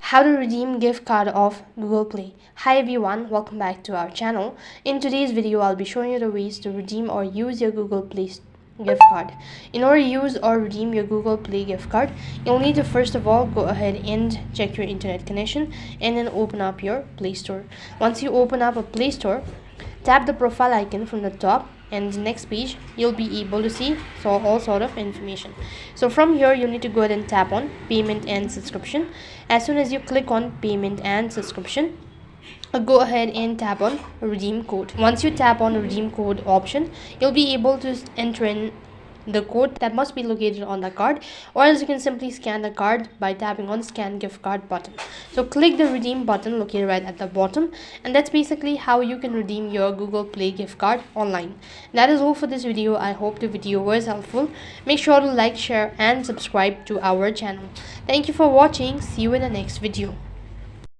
How to redeem gift card of Google Play. Hi everyone, welcome back to our channel. In today's video, I'll be showing you the ways to redeem or use your Google Play gift card. In order to use or redeem your Google Play gift card, you'll need to first of all go ahead and check your internet connection and then open up your Play Store. Once you open up a Play Store, tap the profile icon from the top, and the next page you'll be able to see all sort of information. So from here you need to go ahead and tap on payment and subscription. As soon as you click on payment and subscription, go ahead and tap on redeem code. Once you tap on redeem code option, you'll be able to enter in the code that must be located on the card, or else you can simply scan the card by tapping on scan gift card button. So click the redeem button located right at the bottom, and that's basically how you can redeem your Google Play gift card online. That is all for this video. I hope the video was helpful. Make sure to like, share and subscribe to our channel. Thank you for watching. See you in the next video.